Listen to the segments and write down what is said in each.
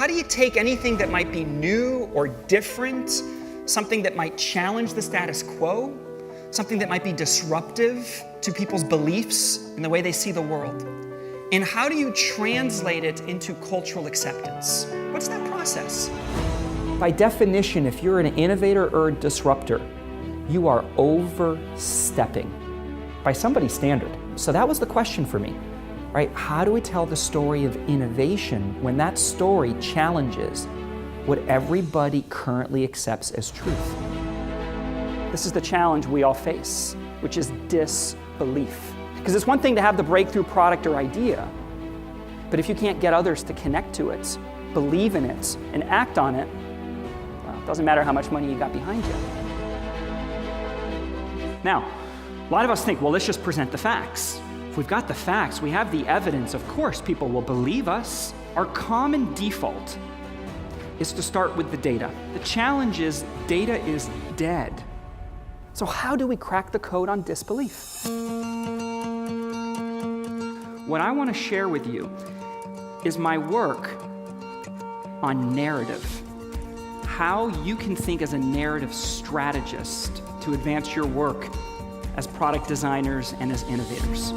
how do you take anything that might be new or different, something that might challenge the status quo, something that might be disruptive to people's beliefs and the way they see the world, and how do you translate it into cultural acceptance? What's that process? By definition, if you're an innovator or a disruptor, you are overstepping by somebody's standard. So that was the question for me, right? How do we tell the story of innovation when that story challenges what everybody currently accepts as truth? This is the challenge we all face, which is disbelief. Because it's one thing to have the breakthrough product or idea, but if you can't get others to connect to it, believe in it, and act on it, well, it doesn't matter how much money you got behind you. Now, a lot of us think, well, let's just present the facts. If we've got the facts, we have the evidence, of course people will believe us. Our common default is to start with the data. The challenge is data is dead. So how do we crack the code on disbelief? What I want to share with you is my work on narrative. How you can think as a narrative strategist to advance your work as product designers and as innovators.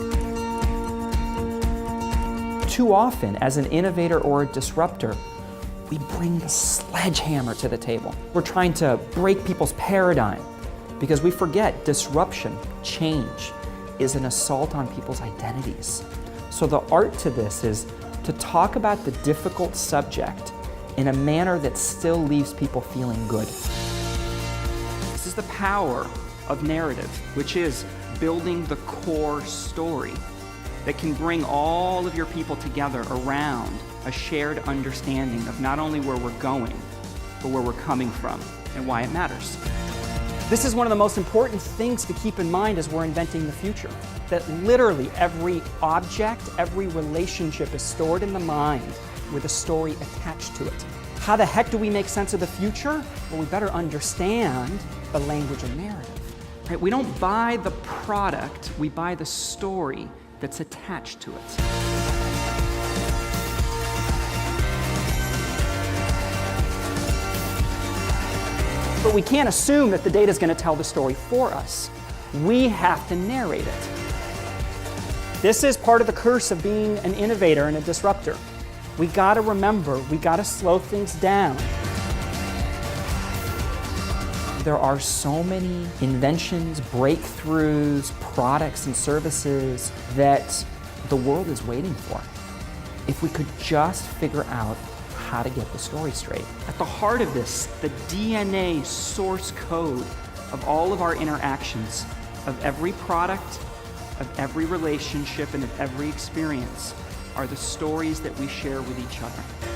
Too often, as an innovator or a disruptor, we bring the sledgehammer to the table. We're trying to break people's paradigm because we forget disruption, change, is an assault on people's identities. So the art to this is to talk about the difficult subject in a manner that still leaves people feeling good. This is the power of narrative, which is building the core story that can bring all of your people together around a shared understanding of not only where we're going, but where we're coming from and why it matters. This is one of the most important things to keep in mind as we're inventing the future, that literally every object, every relationship is stored in the mind with a story attached to it. How the heck do we make sense of the future? Well, we better understand the language of narrative. Right? We don't buy the product, we buy the story that's attached to it. But we can't assume that the data is going to tell the story for us. We have to narrate it. This is part of the curse of being an innovator and a disruptor. We got to remember, we got to slow things down. There are so many inventions, breakthroughs, products and services that the world is waiting for. If we could just figure out how to get the story straight. At the heart of this, the DNA source code of all of our interactions, of every product, of every relationship, and of every experience, are the stories that we share with each other.